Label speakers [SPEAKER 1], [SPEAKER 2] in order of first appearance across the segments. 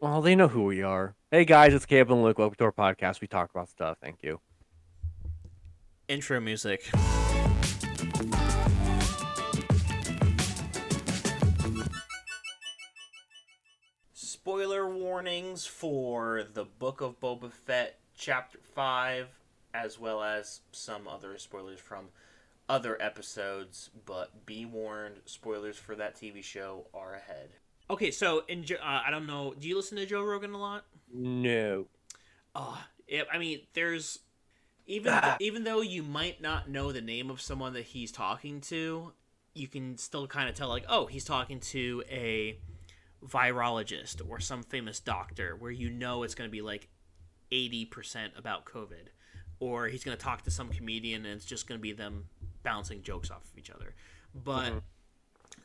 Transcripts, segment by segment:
[SPEAKER 1] Well, they know who we are. Hey guys, it's Caleb and Luke. Welcome to our podcast. We talk about stuff. Thank you.
[SPEAKER 2] Intro music. Spoiler warnings for the Book of Boba Fett Chapter 5, as well as some other spoilers from other episodes, but be warned, spoilers for that TV show are ahead. Okay, so I don't know, do you listen to Joe Rogan a lot?
[SPEAKER 1] No.
[SPEAKER 2] Yeah, I mean, there's
[SPEAKER 1] Ah.
[SPEAKER 2] even though you might not know the name of someone that he's talking to, you can still kind of tell like, oh, he's talking to a virologist or some famous doctor, where you know it's going to be like 80% about COVID, or he's going to talk to some comedian and it's just going to be them bouncing jokes off of each other. But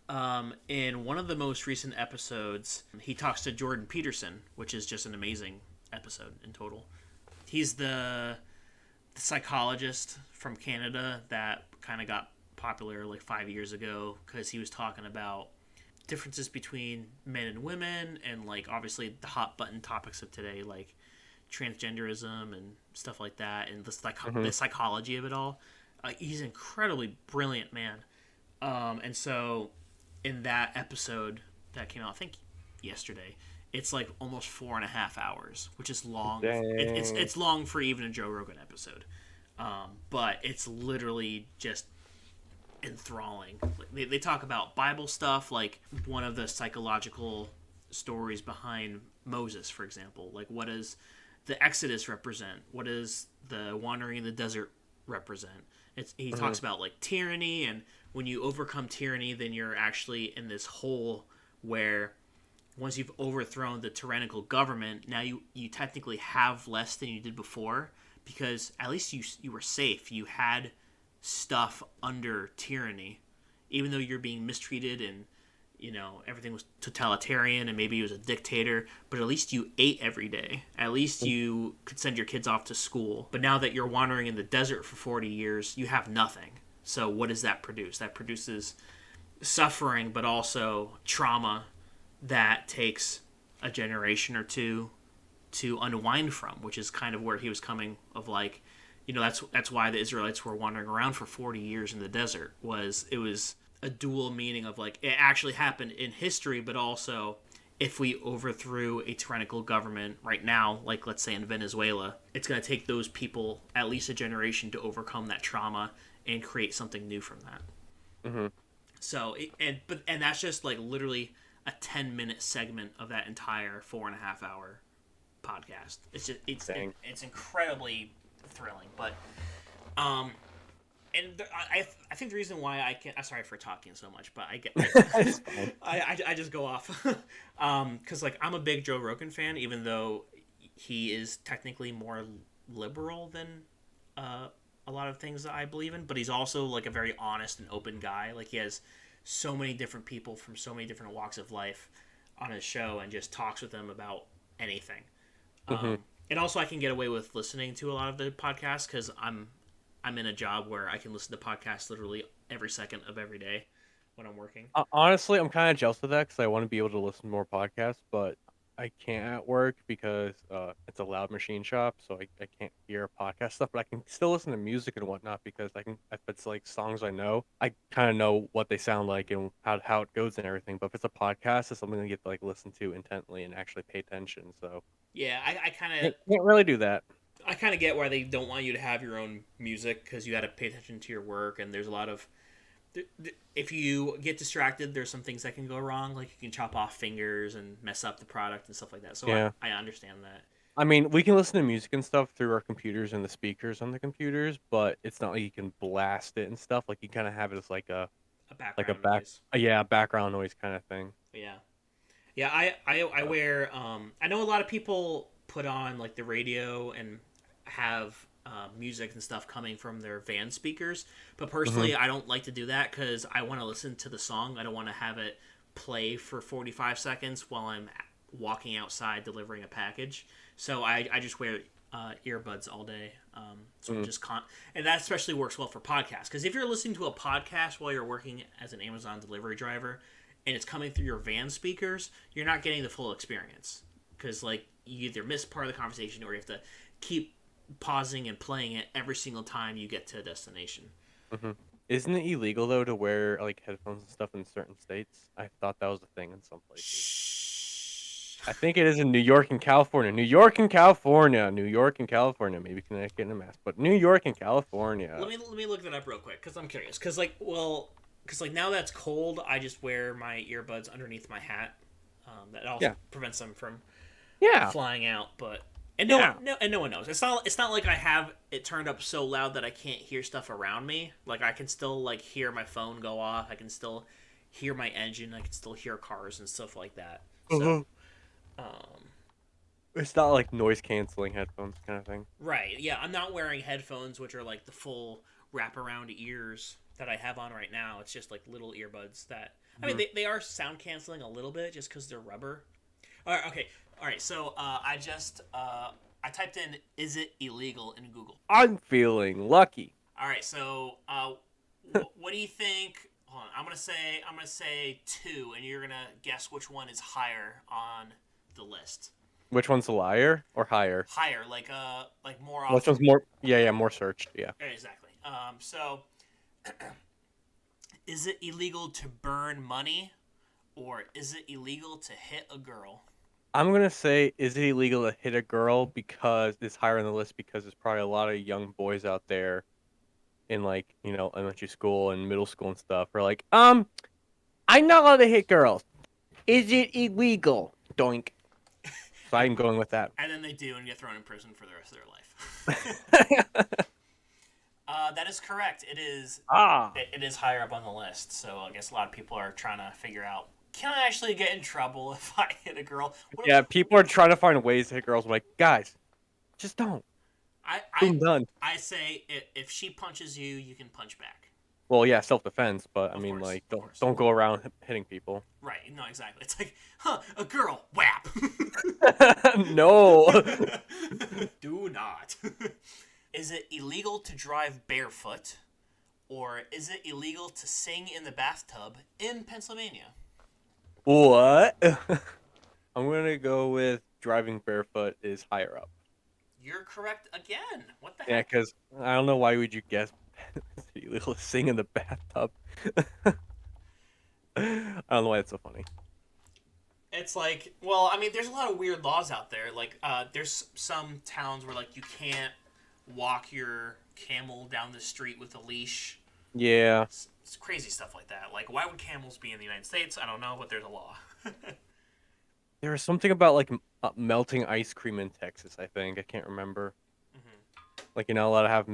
[SPEAKER 1] Mm-hmm.
[SPEAKER 2] in one of the most recent episodes, he talks to Jordan Peterson, which is just an amazing episode in total. He's the psychologist from Canada that kind of got popular like 5 years ago because he was talking about differences between men and women, and like obviously the hot button topics of today, like transgenderism and stuff like that, and
[SPEAKER 1] Mm-hmm.
[SPEAKER 2] the psychology of it all. He's an incredibly brilliant man. And so in that episode that came out, I think yesterday, it's like almost 4.5 hours, which is long.
[SPEAKER 1] Dang.
[SPEAKER 2] It's long for even a Joe Rogan episode, but it's literally just enthralling. They talk about Bible stuff, like one of the psychological stories behind Moses, for example. Like, what does the Exodus represent? What does the wandering in the desert represent? He
[SPEAKER 1] Mm-hmm.
[SPEAKER 2] talks about like tyranny, and when you overcome tyranny, then you're actually in this hole where once you've overthrown the tyrannical government, now you technically have less than you did before, because at least you were safe. You had stuff under tyranny, even though you're being mistreated and everything was totalitarian and maybe he was a dictator, but at least you ate every day. At least you could send your kids off to school. But now that you're wandering in the desert for 40 years, you have nothing. So what does that produce? That produces suffering, but also trauma that takes a generation or two to unwind from, which is kind of where he was coming of like, that's why the Israelites were wandering around for 40 years in the desert. It was a dual meaning of like it actually happened in history, but also if we overthrew a tyrannical government right now, like let's say in Venezuela, it's going to take those people at least a generation to overcome that trauma and create something new from that.
[SPEAKER 1] Mm-hmm.
[SPEAKER 2] So and that's just like literally a 10-minute segment of that entire 4.5 hour podcast. It's just
[SPEAKER 1] Dang.
[SPEAKER 2] it's incredibly thrilling, but um, I think the reason why I can, I'm sorry for talking so much, but
[SPEAKER 1] It's fine.
[SPEAKER 2] I just go off because like I'm a big Joe Rogan fan, even though he is technically more liberal than uh, a lot of things that I believe in, but he's also like a very honest and open guy. Like he has so many different people from so many different walks of life on his show and just talks with them about anything.
[SPEAKER 1] Mm-hmm.
[SPEAKER 2] And also, I can get away with listening to a lot of the podcasts because I'm in a job where I can listen to podcasts literally every second of every day when I'm working.
[SPEAKER 1] Honestly, I'm kind of jealous of that because I want to be able to listen to more podcasts, but I can't at work because it's a loud machine shop, so I can't hear podcast stuff. But I can still listen to music and whatnot because I can. If it's like songs I know, I kind of know what they sound like and how it goes and everything. But if it's a podcast, it's something I get to like listen to intently and actually pay attention. So
[SPEAKER 2] Yeah,
[SPEAKER 1] can't really do that.
[SPEAKER 2] I kind of get why they don't want you to have your own music because you got to pay attention to your work, and there's a lot of if you get distracted, there's some things that can go wrong. Like you can chop off fingers and mess up the product and stuff like that. So
[SPEAKER 1] Yeah.
[SPEAKER 2] I understand that.
[SPEAKER 1] I mean, we can listen to music and stuff through our computers and the speakers on the computers, but it's not like you can blast it and stuff. Like you kind of have it as
[SPEAKER 2] A
[SPEAKER 1] like a
[SPEAKER 2] background
[SPEAKER 1] back
[SPEAKER 2] noise.
[SPEAKER 1] yeah, background noise kind of thing.
[SPEAKER 2] Yeah. Yeah, I wear I know a lot of people put on like the radio and have music and stuff coming from their van speakers, but
[SPEAKER 1] Hmm.
[SPEAKER 2] personally I don't like to do that because I want to listen to the song. I don't want to have it play for 45 seconds while I'm walking outside delivering a package. So I just wear earbuds all day. So I'm
[SPEAKER 1] Mm.
[SPEAKER 2] just and that especially works well for podcasts because if you're listening to a podcast while you're working as an Amazon delivery driver and it's coming through your van speakers, you're not getting the full experience. because like you either miss part of the conversation or you have to keep pausing and playing it every single time you get to a destination.
[SPEAKER 1] Hmm. Isn't it illegal though to wear like headphones and stuff in certain states? I thought that was a thing in some places.
[SPEAKER 2] Shh.
[SPEAKER 1] I think it is in New York and California. New York and California. New York and California. Maybe Connecticut and Mass, but New York and California.
[SPEAKER 2] Let me look that up real quick because I'm curious. Because like now that's cold, I just wear my earbuds underneath my hat. That also
[SPEAKER 1] Yeah.
[SPEAKER 2] prevents them from
[SPEAKER 1] Yeah.
[SPEAKER 2] flying out. But
[SPEAKER 1] Yeah.
[SPEAKER 2] no one knows. It's not like I have it turned up so loud that I can't hear stuff around me. Like I can still like hear my phone go off. I can still hear my engine. I can still hear cars and stuff like that. So
[SPEAKER 1] Uh-huh.
[SPEAKER 2] um,
[SPEAKER 1] It's not like noise canceling headphones kind of thing.
[SPEAKER 2] right. Yeah, I'm not wearing headphones, which are like the full wraparound ears that I have on right now. It's just like little earbuds that. I mean,
[SPEAKER 1] Hmm.
[SPEAKER 2] they are sound canceling a little bit just because they're rubber. All right, okay. All right, so I typed in "is it illegal" in Google.
[SPEAKER 1] I'm feeling lucky.
[SPEAKER 2] All right, so what do you think? Hold on, I'm gonna say two, and you're gonna guess which one is higher on the list.
[SPEAKER 1] Which one's a liar or higher?
[SPEAKER 2] Higher, like more
[SPEAKER 1] Which
[SPEAKER 2] often.
[SPEAKER 1] one's more? Yeah, yeah, more searched. Yeah.
[SPEAKER 2] Exactly. So is it illegal to burn money, or is it illegal to hit a girl?
[SPEAKER 1] I'm gonna say, is it illegal to hit a girl because it's higher on the list because there's probably a lot of young boys out there in like elementary school and middle school and stuff are like, I'm not allowed to hit girls. Is it illegal? Doink. So
[SPEAKER 2] And,
[SPEAKER 1] I'm going with that.
[SPEAKER 2] and then they do and get thrown in prison for the rest of their life. That is correct. It is.
[SPEAKER 1] Ah.
[SPEAKER 2] It is higher up on the list. So I guess a lot of people are trying to figure out: can I actually get in trouble if I hit a girl?
[SPEAKER 1] Yeah, people are trying to find ways to hit girls. I'm like, guys, just don't.
[SPEAKER 2] I I
[SPEAKER 1] Boom, done.
[SPEAKER 2] I say if she punches you, you can punch back.
[SPEAKER 1] Well, yeah, self defense, but I
[SPEAKER 2] Of
[SPEAKER 1] mean,
[SPEAKER 2] course,
[SPEAKER 1] like,
[SPEAKER 2] of
[SPEAKER 1] don't
[SPEAKER 2] course.
[SPEAKER 1] don't go around hitting people.
[SPEAKER 2] Right? No, exactly. It's like, huh? A girl, whap.
[SPEAKER 1] No.
[SPEAKER 2] Do not. Is it illegal to drive barefoot, or is it illegal to sing in the bathtub in Pennsylvania?
[SPEAKER 1] What? I'm gonna go with driving barefoot is higher up.
[SPEAKER 2] You're correct again. What the
[SPEAKER 1] Yeah,
[SPEAKER 2] heck?
[SPEAKER 1] because I don't know why would you guess it's illegal to sing in the bathtub. I don't know why it's so funny.
[SPEAKER 2] It's like, well, I mean, there's a lot of weird laws out there. Like, there's some towns where like you can't walk your camel down the street with a leash.
[SPEAKER 1] Yeah,
[SPEAKER 2] It's crazy stuff like that. Like, why would camels be in the United States? I don't know, but there's a law.
[SPEAKER 1] there was something about like melting ice cream in Texas. I think I can't remember.
[SPEAKER 2] Hmm.
[SPEAKER 1] Like you're not allowed to have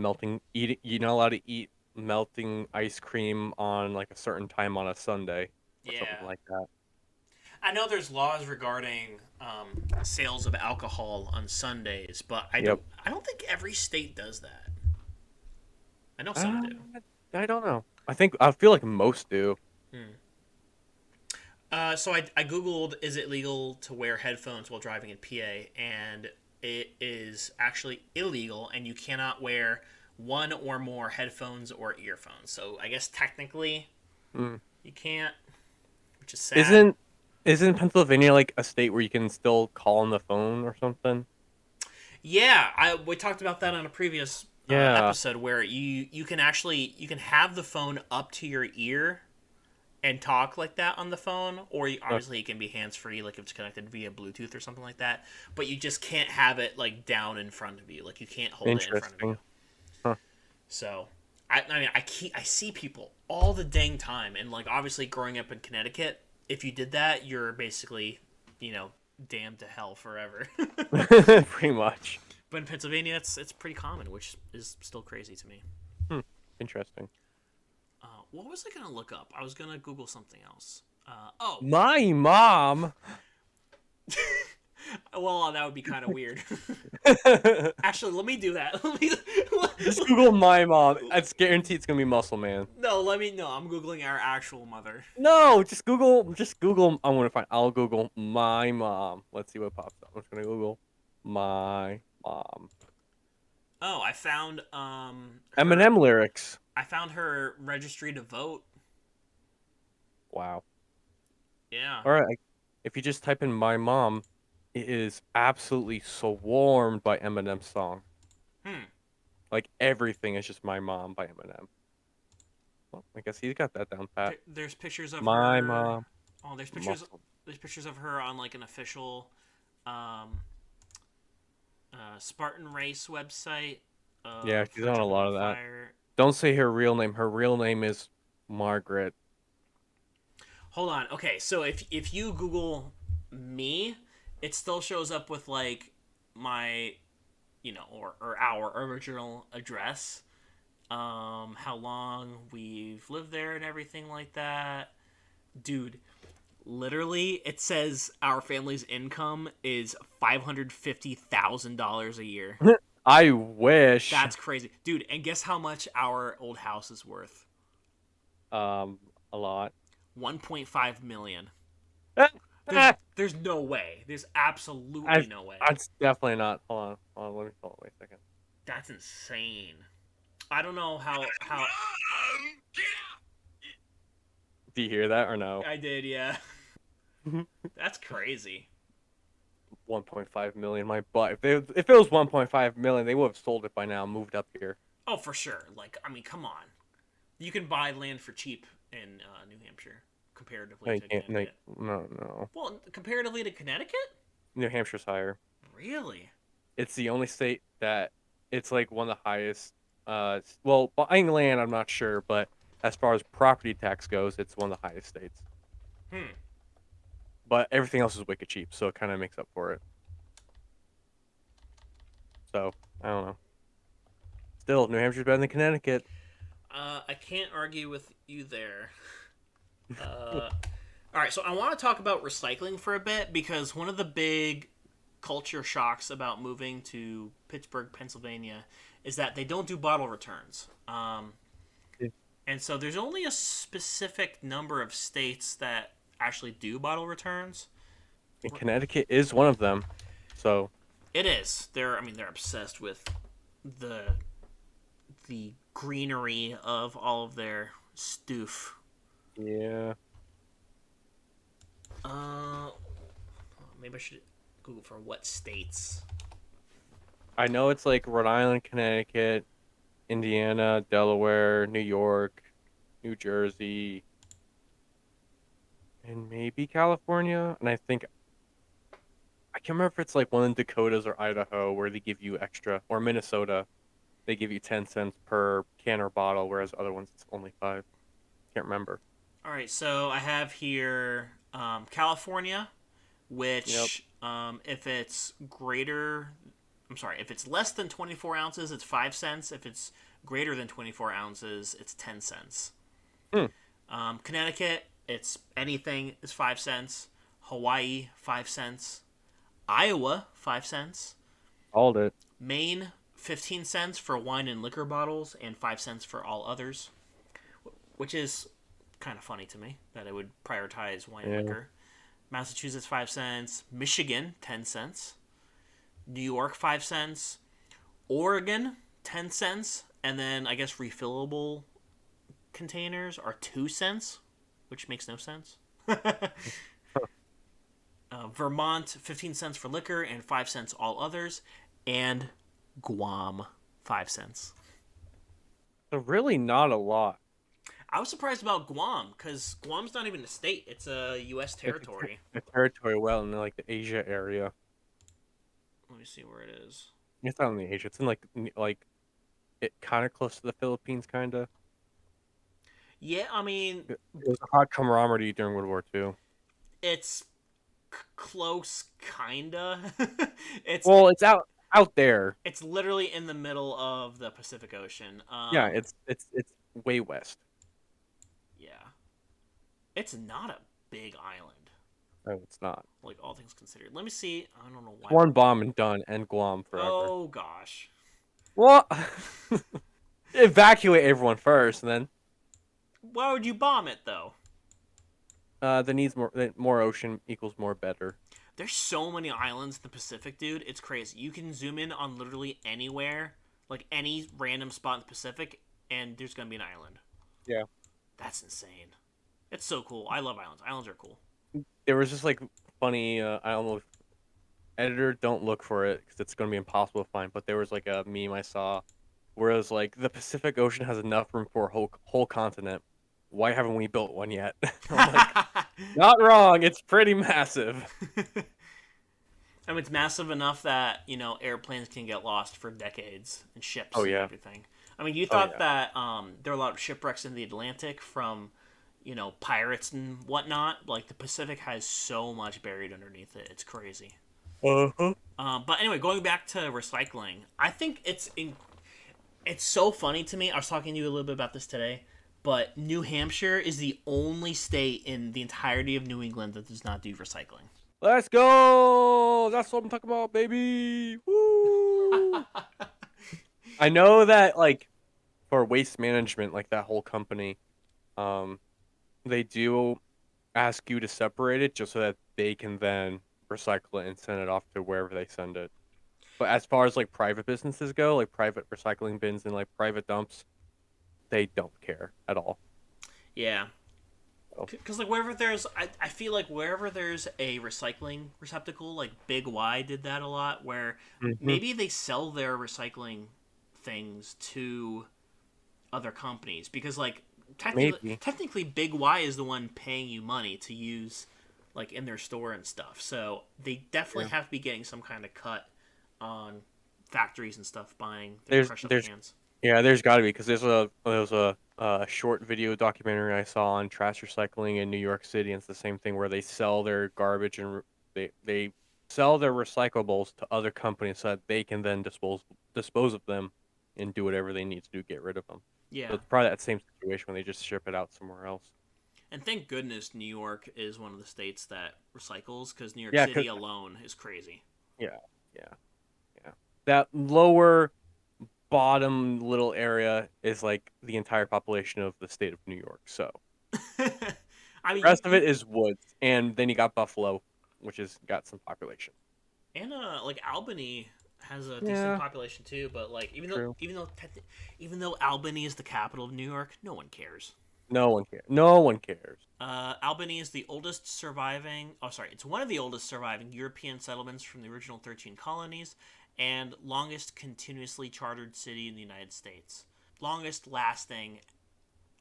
[SPEAKER 1] You're not allowed to eat melting ice cream on like a certain time on a Sunday or something
[SPEAKER 2] Yeah,
[SPEAKER 1] like that.
[SPEAKER 2] I know there's laws regarding sales of alcohol on Sundays, but I don't.
[SPEAKER 1] Yep.
[SPEAKER 2] I don't think every state does that. I know some
[SPEAKER 1] Uh,
[SPEAKER 2] do.
[SPEAKER 1] I don't know. I feel like most do.
[SPEAKER 2] Hmm. So I googled, is it legal to wear headphones while driving in PA, and it is actually illegal, and you cannot wear one or more headphones or earphones. So I guess technically
[SPEAKER 1] Mm.
[SPEAKER 2] you can't, which is sad.
[SPEAKER 1] Isn't isn't Pennsylvania like a state where you can still call on the phone or something?
[SPEAKER 2] Yeah, we talked about that on a previous
[SPEAKER 1] Yeah.
[SPEAKER 2] episode where you can have the phone up to your ear and talk like that on the phone, or
[SPEAKER 1] Uh,
[SPEAKER 2] obviously it can be hands free, like if it's connected via Bluetooth or something like that. But you just can't have it like down in front of you, like you can't hold it in front of you.
[SPEAKER 1] interesting. Huh.
[SPEAKER 2] So, I mean, I see people all the dang time, and like obviously growing up in Connecticut, if you did that, you're basically, you know, damned to hell forever.
[SPEAKER 1] Pretty much.
[SPEAKER 2] But in Pennsylvania, it's pretty common, which is still crazy to me.
[SPEAKER 1] Hmm. Interesting.
[SPEAKER 2] What was I gonna look up? I was gonna Google something else. Oh,
[SPEAKER 1] My mom.
[SPEAKER 2] well, that would be kind of weird. Actually, let me do that.
[SPEAKER 1] Just Google my mom. It's guaranteed it's gonna be Muscle Man.
[SPEAKER 2] No, let me. No, I'm googling our actual mother.
[SPEAKER 1] No, just Google. Just Google. I'm gonna find. I'll Google my mom. Let's see what pops up. I'm just gonna Google my mom.
[SPEAKER 2] Oh, I found her.
[SPEAKER 1] Eminem lyrics.
[SPEAKER 2] I found her registry to vote.
[SPEAKER 1] Wow.
[SPEAKER 2] Yeah.
[SPEAKER 1] All right. If you just type in my mom, it is absolutely swarmed by Eminem's song.
[SPEAKER 2] Hmm.
[SPEAKER 1] Like everything is just "My Mom" by Eminem. Well, I guess he's got that down pat.
[SPEAKER 2] There's pictures of
[SPEAKER 1] My
[SPEAKER 2] her.
[SPEAKER 1] mom,
[SPEAKER 2] Oh, there's pictures.
[SPEAKER 1] muscle.
[SPEAKER 2] There's pictures of her on like an official um, Spartan Race website
[SPEAKER 1] Yeah,
[SPEAKER 2] of
[SPEAKER 1] she's
[SPEAKER 2] her
[SPEAKER 1] on a
[SPEAKER 2] jumping
[SPEAKER 1] lot
[SPEAKER 2] on
[SPEAKER 1] of that.
[SPEAKER 2] fire.
[SPEAKER 1] Don't say her real name. Her real name is Margaret.
[SPEAKER 2] Hold on. Okay, so if you Google me, it still shows up with like my or our original address, how long we've lived there and everything like that. Dude, literally, it says our family's income is $550,000 a year.
[SPEAKER 1] I wish.
[SPEAKER 2] That's crazy, dude. And guess how much our old house is worth?
[SPEAKER 1] Um, a lot.
[SPEAKER 2] 1.5 million. There's
[SPEAKER 1] I,
[SPEAKER 2] there's no way. There's absolutely no way.
[SPEAKER 1] That's definitely not. Hold on. Let me hold on. Wait a second.
[SPEAKER 2] That's insane. I don't know how
[SPEAKER 1] Do you hear that or no?
[SPEAKER 2] I did. Yeah, that's crazy.
[SPEAKER 1] 1.5 million. My butt. If it was 1.5 million, they would have sold it by now. Moved up here.
[SPEAKER 2] Oh, for sure. Like, I mean, come on. You can buy land for cheap in New Hampshire
[SPEAKER 1] No,
[SPEAKER 2] comparatively
[SPEAKER 1] you
[SPEAKER 2] to
[SPEAKER 1] can't. No,
[SPEAKER 2] Connecticut.
[SPEAKER 1] no.
[SPEAKER 2] Well, comparatively to Connecticut?
[SPEAKER 1] New Hampshire's higher.
[SPEAKER 2] Really?
[SPEAKER 1] It's the only state that it's like one of the highest. Well, buying land, I'm not sure, but as far as property tax goes, it's one of the highest states.
[SPEAKER 2] Hmm.
[SPEAKER 1] But everything else is wicked cheap, so it kind of makes up for it. So I don't know. Still, New Hampshire's better than Connecticut.
[SPEAKER 2] I can't argue with you there. All right, so I want to talk about recycling for a bit because one of the big culture shocks about moving to Pittsburgh, Pennsylvania, is that they don't do bottle returns. And so there's only a specific number of states that actually do bottle returns.
[SPEAKER 1] And Connecticut is one of them. So
[SPEAKER 2] It is. They're obsessed with the greenery of all of their stoof.
[SPEAKER 1] yeah,
[SPEAKER 2] Uh, maybe I should Google for what states.
[SPEAKER 1] I know it's like Rhode Island, Connecticut, Indiana, Delaware, New York, New Jersey, and maybe California. And I think I can't remember if it's like one in Dakotas or Idaho where they give you extra, or Minnesota, they give you 10 cents per can or bottle, whereas other ones it's only 5. Can't remember.
[SPEAKER 2] All right, so I have here California,
[SPEAKER 1] Yep.
[SPEAKER 2] which if it's if it's less than 24 ounces, it's 5 cents. If it's greater than 24 ounces, it's 10 cents.
[SPEAKER 1] Hmm.
[SPEAKER 2] Connecticut, it's anything is 5 cents. Hawaii, 5 cents. Iowa, 5 cents.
[SPEAKER 1] Called it.
[SPEAKER 2] Maine, 15 cents for wine and liquor bottles, and 5 cents for all others, which is kind of funny to me that it would prioritize wine and
[SPEAKER 1] Yeah.
[SPEAKER 2] liquor. Massachusetts, 5 cents. Michigan, 10 cents. New York, 5 cents. Oregon, 10 cents. And then I guess refillable containers are 2 cents, which makes no sense. Vermont, 15 cents for liquor and 5 cents all others. And Guam, 5 cents.
[SPEAKER 1] So really not a lot.
[SPEAKER 2] I was surprised about Guam because Guam's not even a state; it's a U.S.
[SPEAKER 1] It's
[SPEAKER 2] territory.
[SPEAKER 1] a territory well in like the Asia area.
[SPEAKER 2] Let me see where it is.
[SPEAKER 1] It's not in the Asia. It's in like it kind of close to the Philippines, kind of.
[SPEAKER 2] Yeah, I mean,
[SPEAKER 1] It was a hot camaraderie during World War II.
[SPEAKER 2] it's close, kinda. it's
[SPEAKER 1] Well, it's out there.
[SPEAKER 2] it's literally in the middle of the Pacific Ocean.
[SPEAKER 1] Yeah, it's way west.
[SPEAKER 2] Yeah, it's not a big island,
[SPEAKER 1] No, it's not.
[SPEAKER 2] like all things considered. Let me see. I don't know
[SPEAKER 1] It's
[SPEAKER 2] why.
[SPEAKER 1] one bomb and done, and Guam forever.
[SPEAKER 2] Oh gosh,
[SPEAKER 1] What? Evacuate everyone first, and then
[SPEAKER 2] why would you bomb it though?
[SPEAKER 1] the needs more ocean equals more better.
[SPEAKER 2] There's so many islands in the Pacific, dude. It's crazy. You can zoom in on literally anywhere, like any random spot in the Pacific, and there's gonna be an island.
[SPEAKER 1] Yeah.
[SPEAKER 2] That's insane. It's so cool. I love islands. Islands are cool.
[SPEAKER 1] There was just like funny. I almost editor, don't look for it because it's going to be impossible to find. But there was like a meme I saw where it was like the Pacific Ocean has enough room for a whole continent. Why haven't we built one yet? I'm like, not wrong. It's pretty massive.
[SPEAKER 2] I mean, it's massive enough that airplanes can get lost for decades and
[SPEAKER 1] Oh
[SPEAKER 2] ships and
[SPEAKER 1] yeah.
[SPEAKER 2] everything. I mean, you
[SPEAKER 1] Oh
[SPEAKER 2] thought
[SPEAKER 1] yeah.
[SPEAKER 2] that there are a lot of shipwrecks in the Atlantic from pirates and whatnot. Like the Pacific has so much buried underneath it. It's crazy.
[SPEAKER 1] Uh-huh.
[SPEAKER 2] But anyway, going back to recycling, I think it's so funny to me. I was talking to you a little bit about this today, but New Hampshire is the only state in the entirety of New England that does not do recycling.
[SPEAKER 1] Let's go. That's what I'm talking about, baby. Woo. I know that like for waste management, like that whole company, um, they do ask you to separate it just so that they can then recycle it and send it off to wherever they send it. But as far as like private businesses go, like private recycling bins and like private dumps, they don't care at all.
[SPEAKER 2] Yeah,
[SPEAKER 1] So,
[SPEAKER 2] because like wherever there's, I feel like wherever there's a recycling receptacle, like Big Y did that a lot, where
[SPEAKER 1] mhm,
[SPEAKER 2] maybe they sell their recycling things to other companies because like
[SPEAKER 1] maybe
[SPEAKER 2] technically Big Y is the one paying you money to use like in their store and stuff. So they definitely
[SPEAKER 1] yeah.
[SPEAKER 2] have to be getting some kind of cut on factories and stuff buying their
[SPEAKER 1] There's
[SPEAKER 2] crushed up
[SPEAKER 1] there's
[SPEAKER 2] cans.
[SPEAKER 1] yeah, there's got to be because there's a short video documentary I saw on trash recycling in New York City. And it's the same thing where they sell their garbage and they sell their recyclables to other companies so that they can then dispose of them and do whatever they need to do, get rid of them. So
[SPEAKER 2] Yeah.
[SPEAKER 1] it's probably that same situation when they just ship it out somewhere else.
[SPEAKER 2] And thank goodness New York is one of the states that recycles because New York
[SPEAKER 1] Yeah,
[SPEAKER 2] City
[SPEAKER 1] cause
[SPEAKER 2] alone is crazy.
[SPEAKER 1] yeah, yeah, yeah. That lower bottom little area is like the entire population of the state of New York. So
[SPEAKER 2] I
[SPEAKER 1] the
[SPEAKER 2] mean,
[SPEAKER 1] rest of it is woods, and then you got Buffalo, which has got some population.
[SPEAKER 2] and like Albany has a decent
[SPEAKER 1] Yeah,
[SPEAKER 2] population too, but like
[SPEAKER 1] true.
[SPEAKER 2] even though Albany is the capital of New York, no one cares.
[SPEAKER 1] No one cares. No one cares.
[SPEAKER 2] Albany is the oldest surviving. Oh, sorry, it's one of the oldest surviving European settlements from the original 13 colonies, and longest continuously chartered city in the United States. Longest lasting,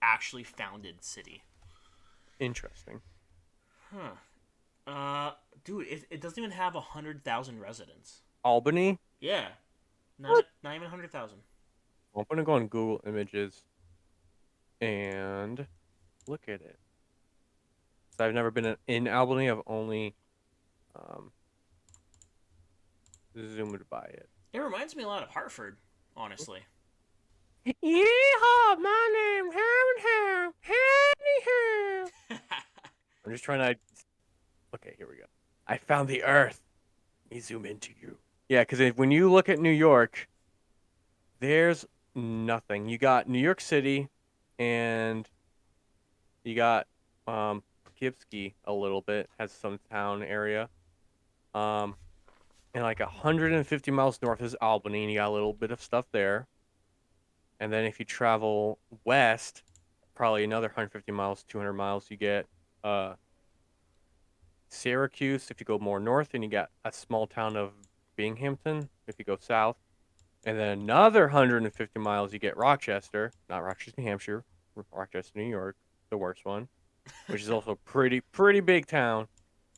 [SPEAKER 2] actually founded city.
[SPEAKER 1] Interesting.
[SPEAKER 2] Huh. Dude, it doesn't even have 100,000 residents.
[SPEAKER 1] Albany.
[SPEAKER 2] Yeah,
[SPEAKER 1] What?
[SPEAKER 2] not even 100,000.
[SPEAKER 1] I'm gonna go on Google Images and look at it. So I've never been in Albany. I've only um, zoomed by it.
[SPEAKER 2] It reminds me a lot of Hartford, honestly.
[SPEAKER 1] Yeehaw! My name Ham. I'm just trying to. Okay, here we go. I found the Earth. Let me zoom into you. Yeah, because when you look at New York, there's nothing. You got New York City, and you got Poughkeepsie a little bit has some town area. Um, and like 150 miles north is Albany, and you got a little bit of stuff there. And then if you travel west, probably another 150 miles, 200 miles, you get uh Syracuse. If you go more north, and you got a small town of Binghamton. If you go south, and then another 150 miles, you get Rochester, not Rochester, New Hampshire, Rochester, New York, the worst one, which is also pretty big town.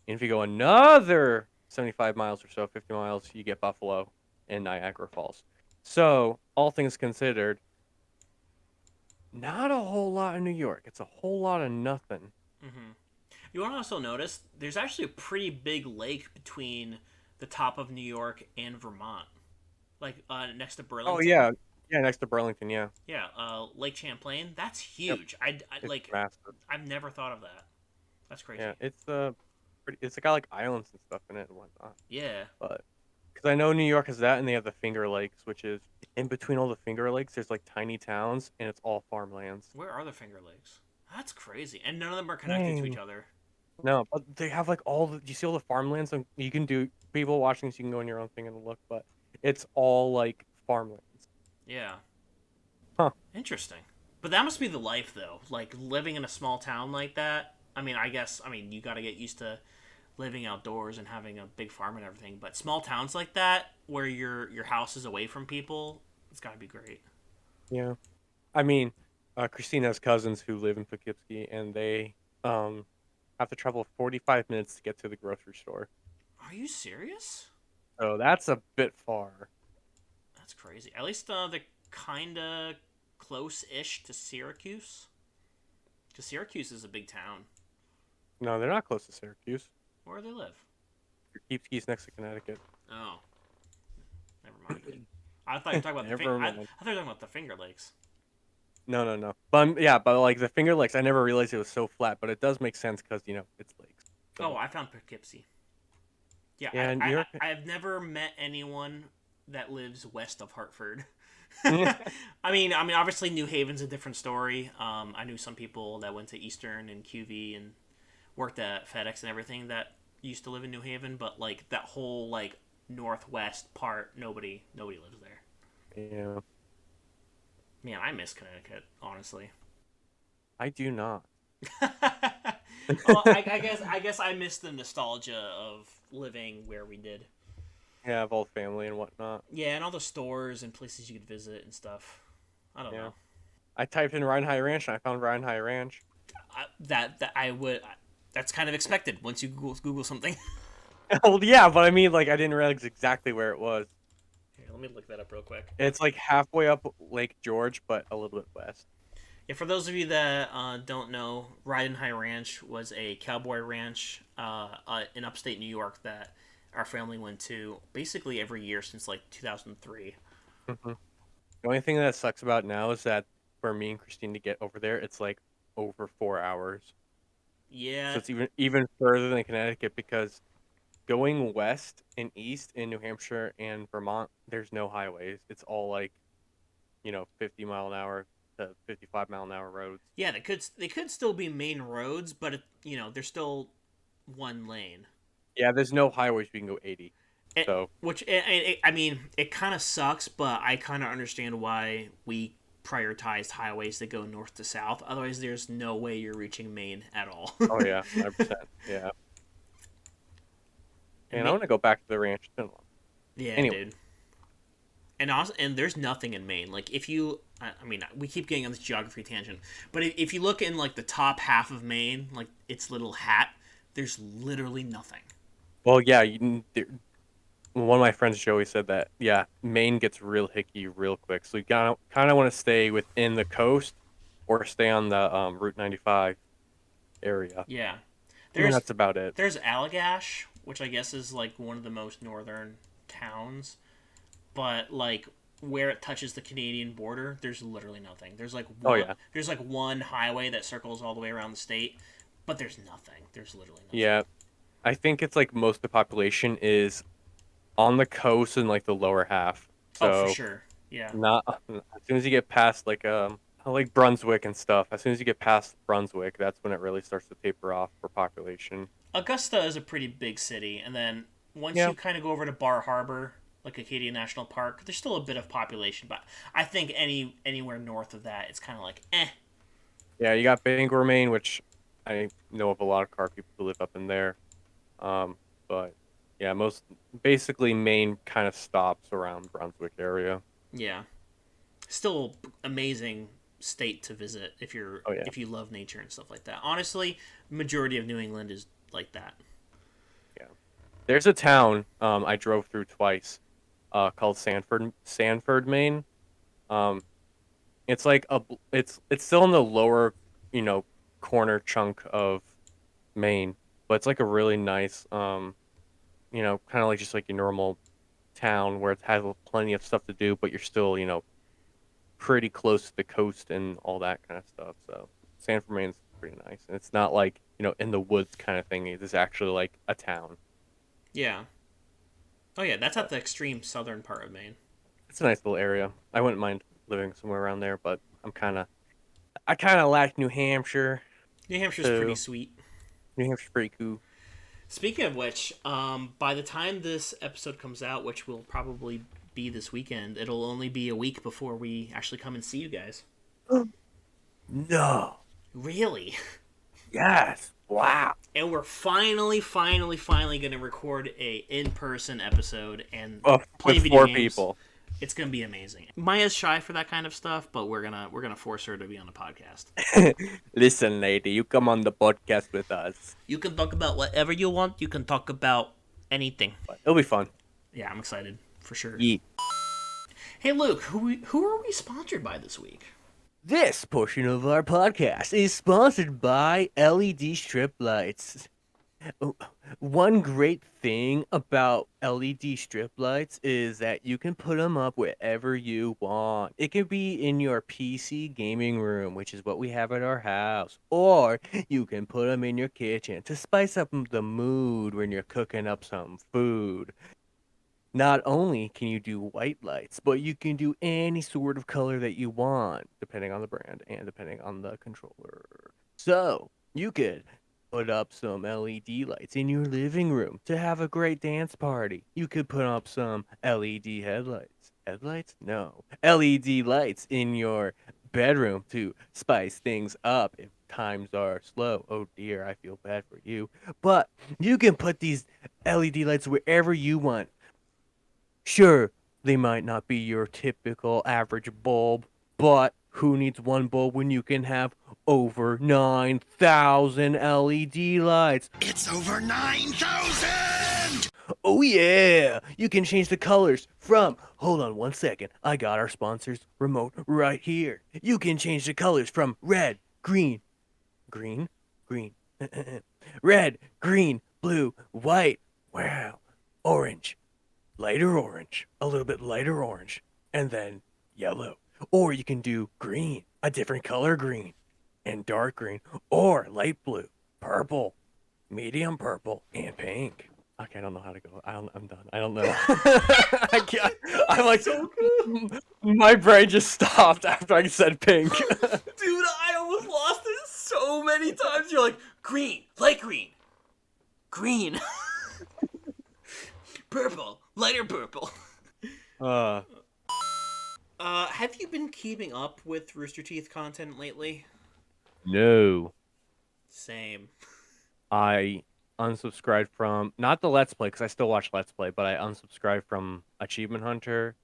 [SPEAKER 1] And if you go another 75 miles or so, 50 miles, you get Buffalo and Niagara Falls. So, all things considered, not a whole lot in New York. It's a whole lot of nothing.
[SPEAKER 2] Mm-hmm. You want to also notice there's actually a pretty big lake between the top of New York and Vermont, like next to
[SPEAKER 1] Oh
[SPEAKER 2] Burlington.
[SPEAKER 1] yeah, yeah, next to Burlington, yeah,
[SPEAKER 2] Yeah, Lake Champlain. That's
[SPEAKER 1] yep,
[SPEAKER 2] huge.
[SPEAKER 1] it's massive.
[SPEAKER 2] I've never thought of that. That's
[SPEAKER 1] Yeah,
[SPEAKER 2] crazy.
[SPEAKER 1] it's got like islands and stuff in it and whatnot.
[SPEAKER 2] Yeah.
[SPEAKER 1] But because I know New York has that, and they have the Finger Lakes, which is in between all the Finger Lakes. There's like tiny towns, and it's all farmlands.
[SPEAKER 2] Where are the Finger Lakes? That's crazy. And none of them are connected to each
[SPEAKER 1] Dang.
[SPEAKER 2] other.
[SPEAKER 1] No, but they have like all the. You see all the farmlands, and you can do. People watching this, you can go on your own thing and look, but it's all like farmlands.
[SPEAKER 2] Yeah.
[SPEAKER 1] Huh?
[SPEAKER 2] Interesting. But that must be the life though. Like living in a small town like that. I mean, I guess you got to get used to living outdoors and having a big farm and everything. But small towns like that, where your house is away from people, it's got to be great.
[SPEAKER 1] Yeah. I mean, Christina has cousins who live in Poughkeepsie, and they um have to travel 45 minutes to get to the grocery store.
[SPEAKER 2] Are you serious?
[SPEAKER 1] So that's a bit far.
[SPEAKER 2] That's crazy. At least they're kind of close-ish to Syracuse, because Syracuse is a big town.
[SPEAKER 1] No, they're not close to Syracuse.
[SPEAKER 2] Where do they live?
[SPEAKER 1] Poughkeepsie's next to Connecticut.
[SPEAKER 2] Oh, never mind. I thought you were talking about
[SPEAKER 1] Never
[SPEAKER 2] I
[SPEAKER 1] mind.
[SPEAKER 2] thought you were talking about the Finger Lakes.
[SPEAKER 1] No, no, no. But yeah, but like the Finger Lakes, I never realized it was so flat, but it does make sense because it's lakes.
[SPEAKER 2] Oh,
[SPEAKER 1] So
[SPEAKER 2] I found Poughkeepsie. Yeah,
[SPEAKER 1] yeah, New York.
[SPEAKER 2] I've never met anyone that lives west of Hartford.
[SPEAKER 1] Yeah,
[SPEAKER 2] I mean, obviously New Haven's a different story. I knew some people that went to Eastern and QV and worked at FedEx and everything that used to live in New Haven, but like that whole like northwest part, nobody lives there. Man, I miss Connecticut, honestly.
[SPEAKER 1] I do not.
[SPEAKER 2] Well, I guess I miss the nostalgia of living where we did.
[SPEAKER 1] Have all family and whatnot.
[SPEAKER 2] Yeah, and all the stores and places you could visit and stuff. I don't
[SPEAKER 1] Yeah.
[SPEAKER 2] know.
[SPEAKER 1] I typed in Ryan High Ranch and I found Ryan High Ranch.
[SPEAKER 2] That I would. That's kind of expected once you Google something.
[SPEAKER 1] Well, yeah, but I mean, like, I didn't realize exactly where it was.
[SPEAKER 2] Here, let me look that up real quick.
[SPEAKER 1] It's like halfway up Lake George, but a little bit west.
[SPEAKER 2] Yeah, for those of you that don't know, Riding High Ranch was a cowboy ranch in upstate New York that our family went to basically every year since like 2003.
[SPEAKER 1] Hmm. The only thing that sucks about now is that for me and Christine to get over there, it's like over 4 hours. So
[SPEAKER 2] Yeah,
[SPEAKER 1] it's even further than Connecticut because going west and east in New Hampshire and Vermont, there's no highways. It's all like 50 mile an hour to 55 mile an hour roads.
[SPEAKER 2] yeah, they could still be main roads, but they're still one lane.
[SPEAKER 1] Yeah, there's no highways we can go 80.
[SPEAKER 2] It,
[SPEAKER 1] So
[SPEAKER 2] which I mean, it kind of sucks, but I kind of understand why we prioritized highways that go north to south. Otherwise, there's no way you're reaching Maine at all.
[SPEAKER 1] oh yeah, 100%. Yeah.
[SPEAKER 2] and
[SPEAKER 1] And I want to go back to the ranch. It's been long.
[SPEAKER 2] yeah,
[SPEAKER 1] Anyway,
[SPEAKER 2] dude. And there's nothing in Maine. Like if you, I mean, we keep getting on this geography tangent, but if you look in like the top half of Maine, like its little hat, there's literally nothing.
[SPEAKER 1] well, yeah, one of my friends Joey said that yeah, Maine gets real hicky real quick. So you kind of want to stay within the coast or stay on the Route 95 area.
[SPEAKER 2] Yeah,
[SPEAKER 1] And
[SPEAKER 2] there's
[SPEAKER 1] that's about it.
[SPEAKER 2] there's Allagash, which I guess is like one of the most northern towns, but like where it touches the Canadian border, there's literally nothing.
[SPEAKER 1] Oh yeah.
[SPEAKER 2] There's like one highway that circles all the way around the state, but there's nothing. There's literally nothing.
[SPEAKER 1] Yeah, I think it's like most of the population is on the coast in like the lower half.
[SPEAKER 2] Oh, for
[SPEAKER 1] So
[SPEAKER 2] sure. Yeah.
[SPEAKER 1] not as soon as you get past like Brunswick and stuff, as soon as you get past Brunswick, that's when it really starts to taper off for population.
[SPEAKER 2] Augusta is a pretty big city, and then once
[SPEAKER 1] Yeah.
[SPEAKER 2] you kind of go over to Bar Harbor, like Acadia National Park, there's still a bit of population, but I think anywhere north of that, it's kind of like eh.
[SPEAKER 1] Yeah, you got Bangor, Maine, which I know of a lot of car people who live up in there. Um, but yeah, most basically Maine kind of stops around Brunswick area.
[SPEAKER 2] Yeah, still amazing state to visit
[SPEAKER 1] Oh yeah,
[SPEAKER 2] if you love nature and stuff like that. Honestly, majority of New England is like that.
[SPEAKER 1] yeah. There's a town I drove through twice, called Sanford, Maine. Um, it's like it's still in the lower, you know, corner chunk of Maine, but it's like a really nice, kind of like just like your normal town where it has plenty of stuff to do, but you're still, pretty close to the coast and all that kind of stuff. So Sanford, Maine's pretty nice, and it's not like in the woods kind of thing. It's actually like a town.
[SPEAKER 2] Yeah. Oh yeah, that's at
[SPEAKER 1] But
[SPEAKER 2] the extreme southern part of Maine.
[SPEAKER 1] it's a nice little area. I wouldn't mind living somewhere around there, but I kind of like New Hampshire.
[SPEAKER 2] New Hampshire's pretty
[SPEAKER 1] So
[SPEAKER 2] sweet.
[SPEAKER 1] New Hampshire's pretty cool.
[SPEAKER 2] Speaking of which, by the time this episode comes out, which will probably be this weekend, it'll only be a week before we actually come and see you guys.
[SPEAKER 1] No.
[SPEAKER 2] Really?
[SPEAKER 1] Yes. Wow.
[SPEAKER 2] And we're finally going to record a in-person episode and
[SPEAKER 1] With
[SPEAKER 2] play video
[SPEAKER 1] four
[SPEAKER 2] games.
[SPEAKER 1] people.
[SPEAKER 2] It's gonna be amazing. Maya's shy for that kind of stuff, but we're gonna force her to be on the podcast.
[SPEAKER 1] Listen, lady, you come on the podcast with us.
[SPEAKER 2] You can talk about whatever you want. You can talk about anything.
[SPEAKER 1] But it'll be fun.
[SPEAKER 2] Yeah, I'm excited for sure.
[SPEAKER 1] Yeah.
[SPEAKER 2] Hey, Luke, who are we sponsored by this week?
[SPEAKER 1] This portion of our podcast is sponsored by LED strip lights. Oh, one great thing about LED strip lights is that you can put them up wherever you want. It can be in your PC gaming room, which is what we have at our house, or you can put them in your kitchen to spice up the mood when you're cooking up some food. Not only can you do white lights, but you can do any sort of color that you want, depending on the brand and depending on the controller. So, you could put up some LED lights in your living room to have a great dance party. You could put up some LED headlights. Headlights? No. LED lights in your bedroom to spice things up if times are slow. Oh dear, I feel bad for you. But you can put these LED lights wherever you want. Sure, they might not be your typical average bulb, but who needs one bulb when you can have over 9,000 LED lights?
[SPEAKER 3] It's over 9,000!
[SPEAKER 1] Oh yeah! You can change the colors from. Hold on one second. I got our sponsor's remote right here. You can change the colors from red, green, green, red, green, blue, white, wow, orange, lighter orange, a little bit lighter orange, and then yellow. Or you can do green, a different color green, and dark green, or light blue, purple, medium purple, and pink. Okay, I don't know how to go. I'm done. I don't know. I can't. I'm like,
[SPEAKER 2] So good.
[SPEAKER 1] my brain just stopped after I said pink.
[SPEAKER 2] Dude, I almost lost it so many times. You're like, green, light green, green, purple, lighter purple.
[SPEAKER 1] uh,
[SPEAKER 2] Have you been keeping up with Rooster Teeth content lately?
[SPEAKER 1] no.
[SPEAKER 2] Same.
[SPEAKER 1] I unsubscribed from not the Let's Play because I still watch Let's Play, but I unsubscribed from Achievement Hunter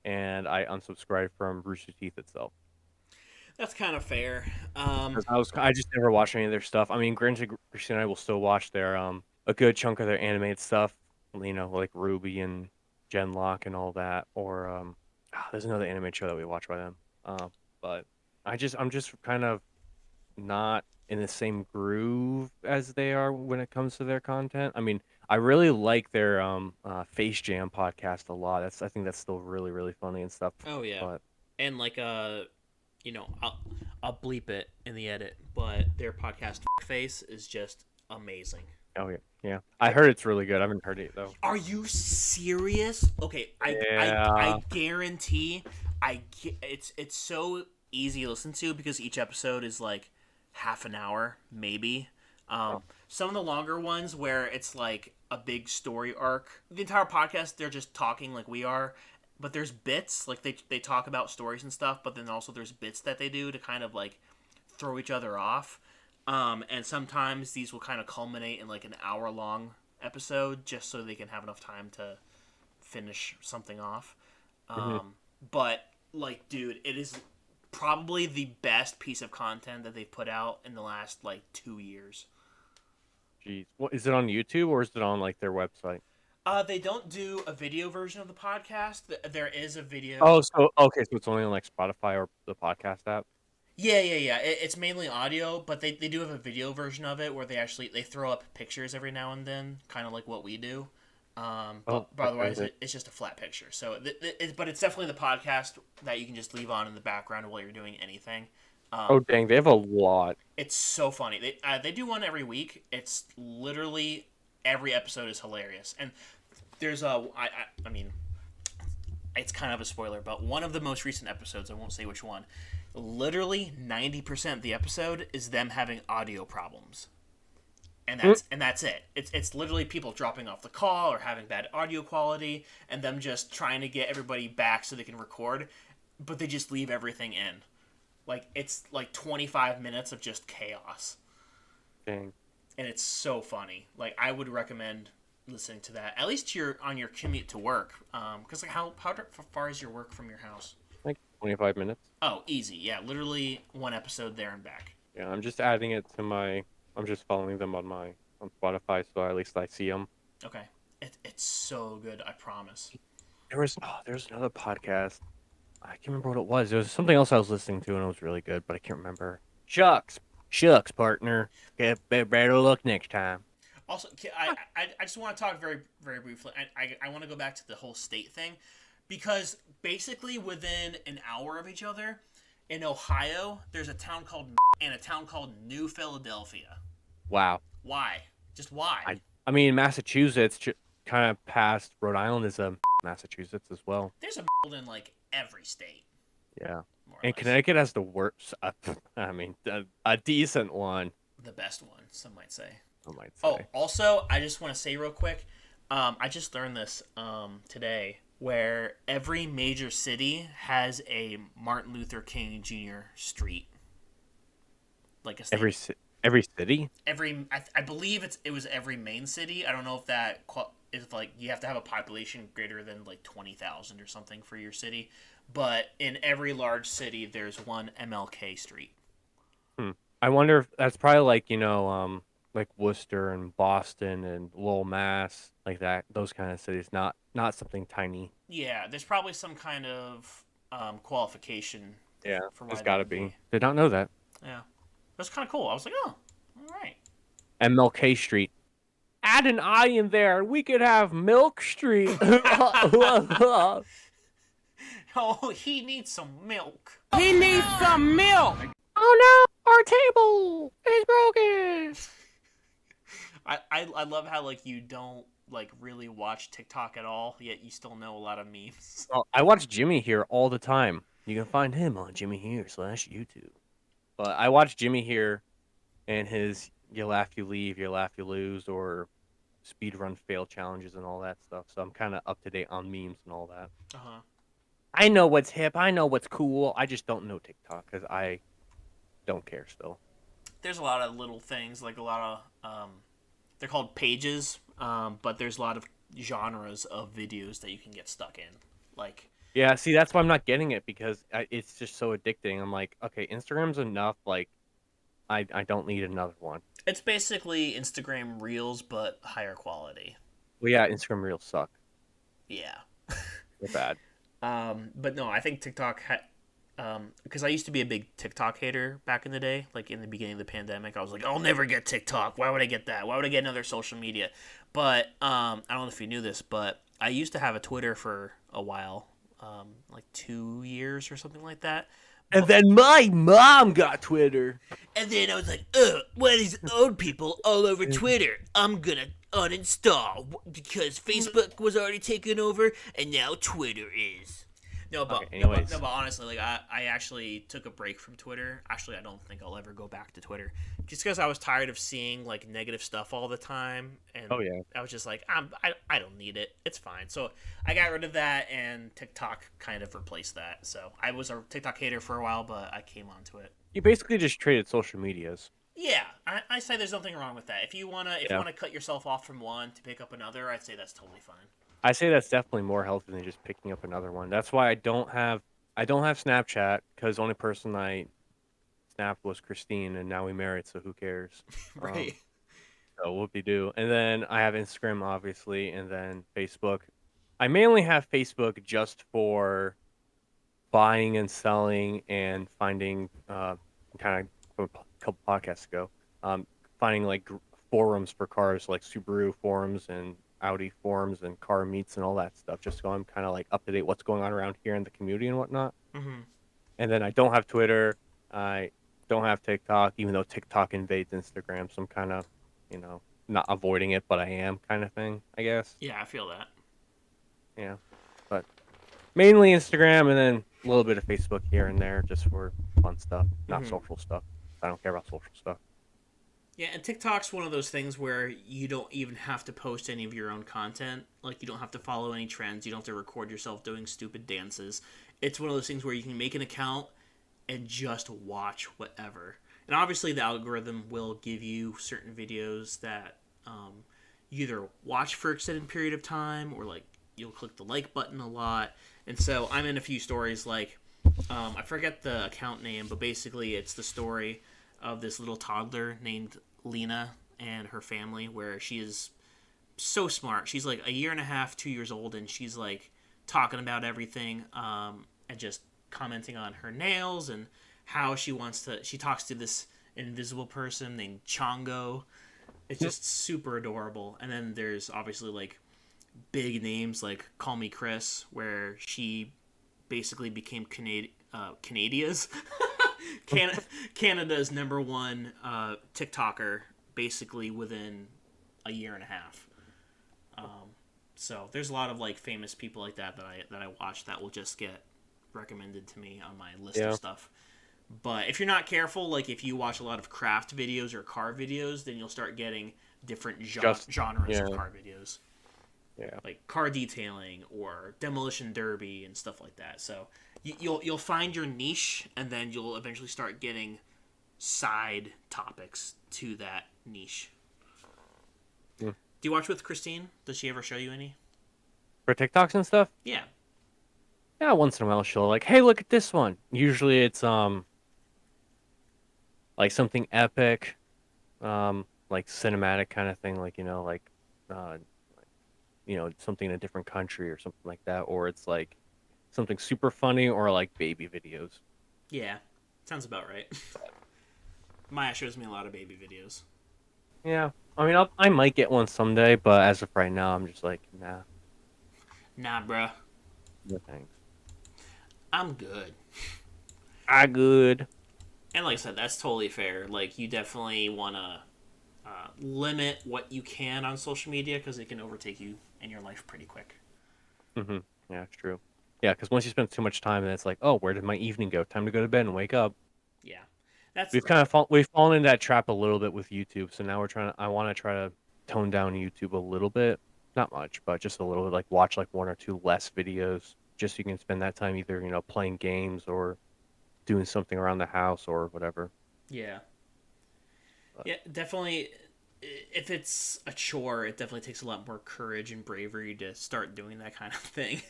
[SPEAKER 1] and I unsubscribed from Rooster Teeth itself
[SPEAKER 2] That's kind of fair.
[SPEAKER 1] because I just never watched any of their stuff. I mean, granted, Christian and I will still watch their a good chunk of their animated stuff, like Ruby and Genlock and all that, or there's another animated show that we watch by them. But I'm just kind of not in the same groove as they are when it comes to their content. I mean, I really like their Face Jam podcast a lot. I think that's still really really funny and stuff.
[SPEAKER 2] Oh yeah,
[SPEAKER 1] But
[SPEAKER 2] and like I'll bleep it in the edit, but their podcast Face is just amazing.
[SPEAKER 1] oh yeah, yeah. I heard it's really good. I haven't heard it though.
[SPEAKER 2] Are you serious? Okay,
[SPEAKER 1] Yeah.
[SPEAKER 2] I guarantee it's so easy to listen to because each episode is like half an hour maybe. Some of the longer ones where it's like a big story arc. The entire podcast they're just talking like we are, but there's bits like they talk about stories and stuff, but then also there's bits that they do to kind of like throw each other off. And sometimes these will kind of culminate in like an hour long episode just so they can have enough time to finish something off.
[SPEAKER 1] Mhm.
[SPEAKER 2] But like, dude, it is probably the best piece of content that they've put out in the last like 2 years.
[SPEAKER 1] Jeez, what is it on YouTube or is it on like their website?
[SPEAKER 2] They don't do a video version of the podcast. There is a video.
[SPEAKER 1] Oh, so okay, so it's only on like Spotify or the podcast app.
[SPEAKER 2] Yeah. It's mainly audio, but they do have a video version of it where they throw up pictures every now and then, kind of like what we do.
[SPEAKER 1] Oh,
[SPEAKER 2] But otherwise,
[SPEAKER 1] okay.
[SPEAKER 2] it's just a flat picture. So, but it's definitely the podcast that you can just leave on in the background while you're doing anything.
[SPEAKER 1] Oh dang, they have a lot.
[SPEAKER 2] It's so funny. They do one every week. It's literally every episode is hilarious. And there's I mean, it's kind of a spoiler, but one of the most recent episodes, I won't say which one. Literally 90% of the episode is them having audio problems. And that's it. It's literally people dropping off the call or having bad audio quality, and them just trying to get everybody back so they can record, but they just leave everything in. Like it's like 25 minutes of just chaos.
[SPEAKER 1] Dang.
[SPEAKER 2] and it's so funny. Like, I would recommend listening to that at least on your commute to work. Because like how far is your work from your house?
[SPEAKER 1] Like 25 minutes.
[SPEAKER 2] Oh, easy. Yeah, literally one episode there and back.
[SPEAKER 1] Yeah, I'm just adding it to my. I'm just following them on Spotify, so at least I see them.
[SPEAKER 2] Okay, it's so good. I promise.
[SPEAKER 1] There's another podcast. I can't remember what it was. There was something else I was listening to, and it was really good, but I can't remember. Shucks, partner. Get better luck next time.
[SPEAKER 2] Also, I just want to talk very very briefly. I want to go back to the whole state thing, because basically within an hour of each other, in Ohio, there's a town called and a town called New Philadelphia.
[SPEAKER 1] Wow.
[SPEAKER 2] Why? Just why?
[SPEAKER 1] I mean, Massachusetts kind of past Rhode Island is Massachusetts as well.
[SPEAKER 2] There's a in like every state.
[SPEAKER 1] Yeah.
[SPEAKER 2] More or
[SPEAKER 1] And
[SPEAKER 2] less.
[SPEAKER 1] Connecticut has the worst. I mean, a decent one.
[SPEAKER 2] The best one, some might say.
[SPEAKER 1] I might say.
[SPEAKER 2] Oh, also, I just want to say real quick, I just learned this today, where every major city has a Martin Luther King Jr. street, like a state.
[SPEAKER 1] Every city.
[SPEAKER 2] I believe it was every main city. I don't know if that is like you have to have a population greater than like 20,000 or something for your city, but in every large city there's one MLK street.
[SPEAKER 1] I wonder if that's probably like Worcester and Boston and Lowell, Mass, like that. Those kind of cities, not something tiny.
[SPEAKER 2] Yeah, there's probably some kind of qualification.
[SPEAKER 1] Yeah,
[SPEAKER 2] for why
[SPEAKER 1] there's
[SPEAKER 2] that
[SPEAKER 1] got to
[SPEAKER 2] would
[SPEAKER 1] be. Did not know that.
[SPEAKER 2] Yeah, that's kind of cool. I was like, oh, all right.
[SPEAKER 1] MLK Street. Add an I in there, we could have Milk Street.
[SPEAKER 2] Oh, he needs some milk.
[SPEAKER 4] He needs some milk.
[SPEAKER 1] Oh no, our table is broken.
[SPEAKER 2] I love how like you don't like really watch TikTok at all, yet you still know a lot of memes.
[SPEAKER 1] Well, I watch Jimmy here all the time. You can find him on Jimmy Here/YouTube. But I watch Jimmy here and his you laugh you leave, you laugh you lose, or speedrun fail challenges and all that stuff. So I'm kind of up to date on memes and all that.
[SPEAKER 2] Uh-huh.
[SPEAKER 1] I know what's hip. I know what's cool. I just don't know TikTok because I don't care still.
[SPEAKER 2] There's a lot of little things, like a lot of they're called pages, but there's a lot of genres of videos that you can get stuck in. Like,
[SPEAKER 1] Yeah, see, that's why I'm not getting it because it's just so addicting. I'm like, okay, Instagram's enough. Like, I don't need another one.
[SPEAKER 2] it's basically Instagram Reels but higher quality.
[SPEAKER 1] Well, yeah, Instagram Reels suck.
[SPEAKER 2] Yeah.
[SPEAKER 1] They're bad.
[SPEAKER 2] But no, I think TikTok because I used to be a big TikTok hater back in the day, like in the beginning of the pandemic. I was like, I'll never get TikTok. Why would I get that? Why would I get another social media? But I don't know if you knew this, but I used to have a Twitter for a while, like 2 years or something like that.
[SPEAKER 1] And then my mom got Twitter.
[SPEAKER 2] And then I was like, why are these old people all over Twitter? I'm gonna uninstall because Facebook was already taken over and now Twitter is. No, but,
[SPEAKER 1] Okay, anyways.
[SPEAKER 2] no, but honestly, like I actually took a break from Twitter. Actually, I don't think I'll ever go back to Twitter, just because I was tired of seeing like negative stuff all the time, and
[SPEAKER 1] Oh, yeah.
[SPEAKER 2] I was just like, I don't need it. It's fine. So I got rid of that, and TikTok kind of replaced that. So I was a TikTok hater for a while, but I came onto it.
[SPEAKER 1] You basically just traded social medias.
[SPEAKER 2] Yeah, I say there's nothing wrong with that. If you wanna cut yourself off from one to pick up another, I'd say that's totally fine.
[SPEAKER 1] I say that's definitely more healthy than just picking up another one. That's why I don't have Snapchat because the only person I snapped was Christine, and now we married, so who cares?
[SPEAKER 2] Right.
[SPEAKER 1] So whoop-de-doo. And then I have Instagram, obviously, and then Facebook. I mainly have Facebook just for buying and selling and finding, kind of a couple podcasts ago, finding like forums for cars, like Subaru forums and Audi forums and car meets and all that stuff. Just so I'm kind of like up to date what's going on around here in the community and whatnot.
[SPEAKER 2] Mm-hmm.
[SPEAKER 1] And then I don't have Twitter. I don't have TikTok, even though TikTok invades Instagram. So I'm kind of, not avoiding it, but I am kind of thing, I guess.
[SPEAKER 2] Yeah, I feel that.
[SPEAKER 1] Yeah. But mainly Instagram and then a little bit of Facebook here and there just for fun stuff, not social stuff. I don't care about social stuff.
[SPEAKER 2] Yeah, and TikTok's one of those things where you don't even have to post any of your own content. Like, you don't have to follow any trends. You don't have to record yourself doing stupid dances. It's one of those things where you can make an account and just watch whatever. And obviously, the algorithm will give you certain videos that you either watch for extended period of time or like you'll click the like button a lot. And so I'm in a few stories like I forget the account name, but basically it's the story of this little toddler named Lena and her family, where she is so smart. She's like a year and a half, 2 years old, and she's like talking about everything and just commenting on her nails and how she wants to. She talks to this invisible person named Chongo. It's just super adorable. And then there's obviously like big names like Call Me Chris, where she basically became Canada's Canada's #1 TikToker basically within a year and a half. So there's a lot of like famous people like that I watch that will just get recommended to me on my list of stuff. But if you're not careful, like if you watch a lot of craft videos or car videos, then you'll start getting different genres of car videos.
[SPEAKER 1] Yeah.
[SPEAKER 2] Like car detailing or demolition derby and stuff like that. So you'll find your niche, and then you'll eventually start getting side topics to that niche.
[SPEAKER 1] Hmm.
[SPEAKER 2] Do you watch with Christine? Does she ever show you any?
[SPEAKER 1] For TikToks and stuff?
[SPEAKER 2] Yeah.
[SPEAKER 1] Yeah, once in a while she'll like, hey, look at this one. Usually it's like something epic, like cinematic kind of thing, like uh something in a different country or something like that, or it's like something super funny or like baby videos.
[SPEAKER 2] Yeah. Sounds about right. Maya shows me a lot of baby videos.
[SPEAKER 1] Yeah, I mean, I might get one someday, but as of right now, I'm just like, nah,
[SPEAKER 2] Nah, bruh.
[SPEAKER 1] no thanks.
[SPEAKER 2] I'm good.
[SPEAKER 1] I good.
[SPEAKER 2] And like I said, that's totally fair. Like, you definitely want to limit what you can on social media because it can overtake you in your life pretty quick.
[SPEAKER 1] Mm-hmm. Yeah, it's true. Yeah, because once you spend too much time, then it's like, oh, where did my evening go? Time to go to bed and wake up.
[SPEAKER 2] Yeah. That's
[SPEAKER 1] We've fallen into that trap a little bit with YouTube, so now I want to try to tone down YouTube a little bit, not much, but just a little bit, like watch like one or two less videos, just so you can spend that time either playing games or doing something around the house or whatever.
[SPEAKER 2] yeah.
[SPEAKER 1] But,
[SPEAKER 2] Yeah, definitely. If it's a chore, it definitely takes a lot more courage and bravery to start doing that kind of thing.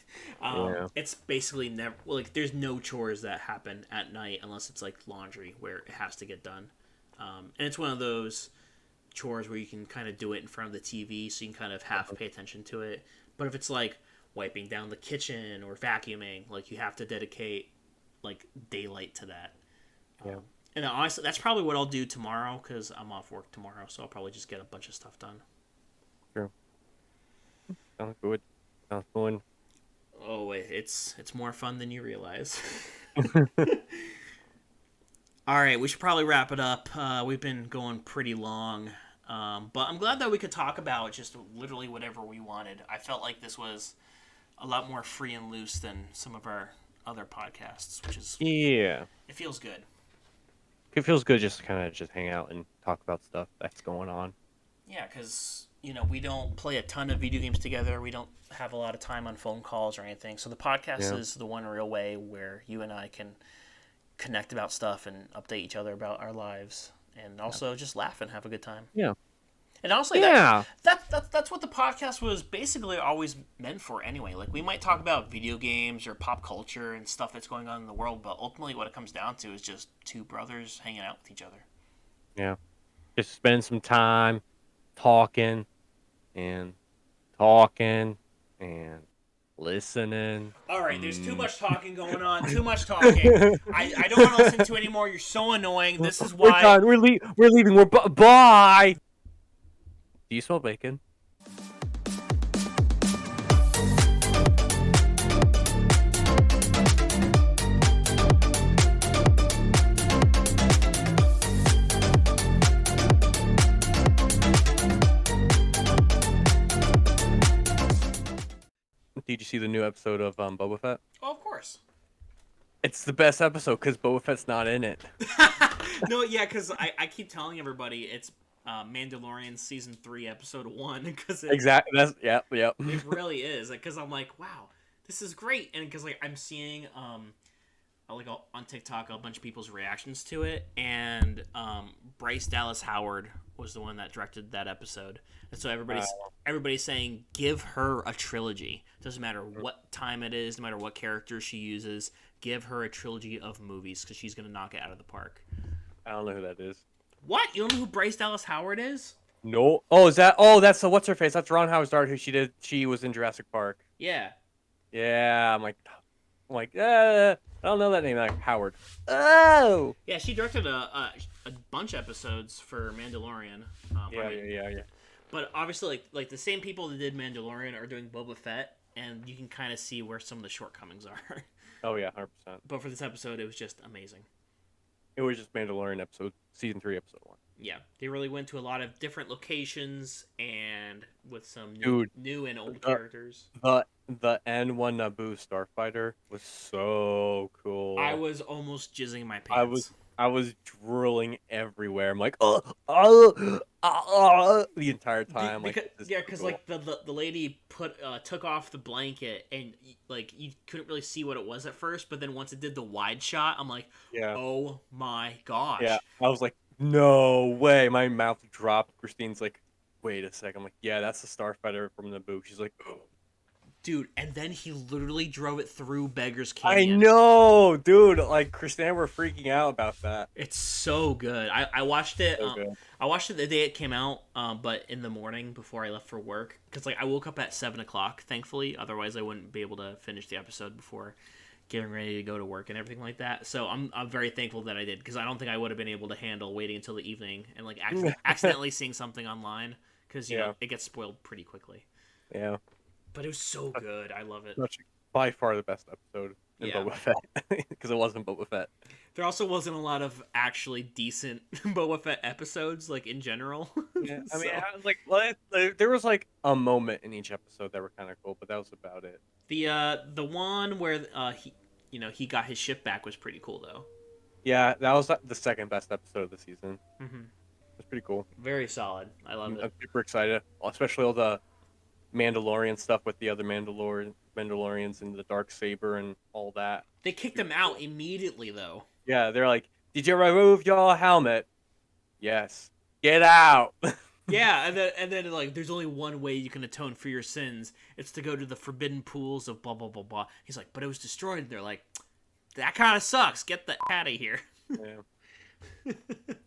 [SPEAKER 1] yeah.
[SPEAKER 2] It's basically never like there's no chores that happen at night unless it's like laundry where it has to get done. And it's one of those chores where you can kind of do it in front of the TV, so you can kind of half pay attention to it. But if it's like wiping down the kitchen or vacuuming, like you have to dedicate like daylight to that.
[SPEAKER 1] Yeah.
[SPEAKER 2] And honestly, that's probably what I'll do tomorrow because I'm off work tomorrow, so I'll probably just get a bunch of stuff done.
[SPEAKER 1] Sure. Sounds good. Sounds fun.
[SPEAKER 2] Oh, it's more fun than you realize. All right, we should probably wrap it up. We've been going pretty long, but I'm glad that we could talk about just literally whatever we wanted. I felt like this was a lot more free and loose than some of our other podcasts, which is
[SPEAKER 1] Yeah.
[SPEAKER 2] it feels good.
[SPEAKER 1] It feels good just to kind of just hang out and talk about stuff that's going on.
[SPEAKER 2] Yeah, because we don't play a ton of video games together. We don't have a lot of time on phone calls or anything. So the podcast is the one real way where you and I can connect about stuff and update each other about our lives, and also just laugh and have a good time.
[SPEAKER 1] Yeah.
[SPEAKER 2] And honestly, that's what the podcast was basically always meant for anyway. Like, we might talk about video games or pop culture and stuff that's going on in the world, but ultimately what it comes down to is just two brothers hanging out with each other.
[SPEAKER 1] Yeah. Just spend some time talking and talking and listening.
[SPEAKER 2] All right, there's too much talking going on. Too much talking. I don't want to listen to it anymore. You're so annoying. This is why.
[SPEAKER 1] We're done. We're leaving. Bye. Do you smell bacon? Did you see the new episode of Boba Fett?
[SPEAKER 2] Oh, of course.
[SPEAKER 1] It's the best episode because Boba Fett's not in it.
[SPEAKER 2] No, yeah, because I keep telling everybody it's Mandalorian season 3 episode 1 because
[SPEAKER 1] Exactly. That's yep.
[SPEAKER 2] it really is because I'm like, wow, this is great, and because like I'm seeing on TikTok a bunch of people's reactions to it, and Bryce Dallas Howard was the one that directed that episode, and so everybody's saying give her a trilogy. Doesn't matter what time it is, no matter what character she uses, give her a trilogy of movies because she's gonna knock it out of the park.
[SPEAKER 1] I don't know who that is.
[SPEAKER 2] What? You don't know who Bryce Dallas Howard is?
[SPEAKER 1] No. Oh, is that? Oh, that's the what's her face? That's Ron Howard's daughter. Who she was in Jurassic Park.
[SPEAKER 2] Yeah.
[SPEAKER 1] Yeah, I don't know that name, like Howard. Oh.
[SPEAKER 2] Yeah, she directed a bunch of episodes for Mandalorian.
[SPEAKER 1] Yeah.
[SPEAKER 2] But obviously, like the same people that did Mandalorian are doing Boba Fett, and you can kind of see where some of the shortcomings are.
[SPEAKER 1] Oh yeah, 100%.
[SPEAKER 2] But for this episode, it was just amazing.
[SPEAKER 1] It was just Mandalorian season 3, episode 1.
[SPEAKER 2] Yeah, they really went to a lot of different locations and with some new and old characters.
[SPEAKER 1] The N1 Naboo starfighter was so cool.
[SPEAKER 2] I was almost jizzing my pants.
[SPEAKER 1] I was drooling everywhere. I'm like, the entire time.
[SPEAKER 2] Because the lady took off the blanket and like you couldn't really see what it was at first, but then once it did the wide shot, I'm like,
[SPEAKER 1] yeah.
[SPEAKER 2] Oh my gosh.
[SPEAKER 1] Yeah, I was like, no way. My mouth dropped. Christine's like, wait a second. I'm like, yeah, that's the starfighter from Naboo. She's like, oh.
[SPEAKER 2] Dude, and then he literally drove it through Beggar's
[SPEAKER 1] I
[SPEAKER 2] Canyon.
[SPEAKER 1] know, dude. Like, Christine, we're freaking out about that.
[SPEAKER 2] It's so good. I watched it.
[SPEAKER 1] So good.
[SPEAKER 2] I watched it the day it came out, but in the morning before I left for work, because like I woke up at 7:00. Thankfully, otherwise I wouldn't be able to finish the episode before getting ready to go to work and everything like that. So I'm very thankful that I did, because I don't think I would have been able to handle waiting until the evening and like accidentally seeing something online, because you know it gets spoiled pretty quickly.
[SPEAKER 1] Yeah.
[SPEAKER 2] But it was so good. I love it.
[SPEAKER 1] By far the best episode in Boba Fett, because it wasn't Boba Fett.
[SPEAKER 2] There also wasn't a lot of actually decent Boba Fett episodes, like in general.
[SPEAKER 1] Yeah, I mean, I was like, there was like a moment in each episode that were kind of cool, but that was about it.
[SPEAKER 2] The one where he got his ship back was pretty cool though.
[SPEAKER 1] Yeah, that was the second best episode of the season.
[SPEAKER 2] Mm-hmm.
[SPEAKER 1] It's pretty cool.
[SPEAKER 2] Very solid. I love it.
[SPEAKER 1] I'm super excited, especially all the Mandalorian stuff with the other Mandalorians and the Darksaber and all that.
[SPEAKER 2] They kicked him out immediately though.
[SPEAKER 1] Yeah, they're like, "Did you remove your helmet?" Yes. Get out.
[SPEAKER 2] Yeah, and then like, there's only one way you can atone for your sins. It's to go to the forbidden pools of blah blah blah blah. He's like, but it was destroyed. And they're like, that kind of sucks. Get the out of here.
[SPEAKER 1] Yeah.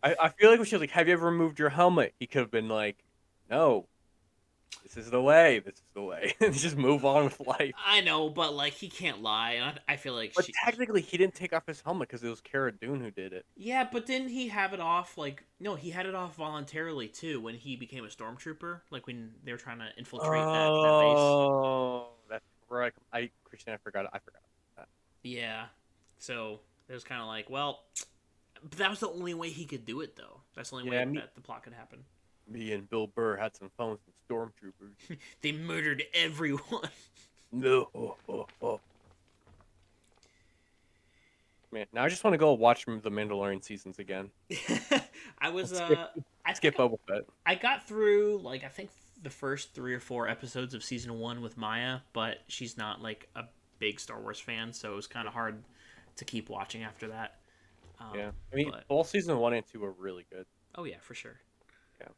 [SPEAKER 1] I feel like we should like, have you ever removed your helmet? He could have been like, no. This is the way. This is the way. And just move on with life.
[SPEAKER 2] I know, but like he can't lie, and I feel like.
[SPEAKER 1] But technically, he didn't take off his helmet because it was Cara Dune who did it.
[SPEAKER 2] Yeah, but didn't he have it off? Like, no, he had it off voluntarily too when he became a stormtrooper. Like when they were trying to infiltrate that base.
[SPEAKER 1] Oh, that's right. Christian, I forgot that.
[SPEAKER 2] Yeah, so it was kind of like, well, but that was the only way he could do it, though. That's the only way that the plot could happen.
[SPEAKER 1] Me and Bill Burr had some fun with some stormtroopers.
[SPEAKER 2] They murdered everyone.
[SPEAKER 1] No. Man, now I just want to go watch the Mandalorian seasons again.
[SPEAKER 2] I was
[SPEAKER 1] skip Boba Fett.
[SPEAKER 2] I got through like I think the first 3 or 4 episodes of season 1 with Maya, but she's not like a big Star Wars fan, so it was kind of hard to keep watching after that.
[SPEAKER 1] Yeah, I mean, both season 1 and 2 were really good.
[SPEAKER 2] Oh yeah, for sure.
[SPEAKER 1] Yeah.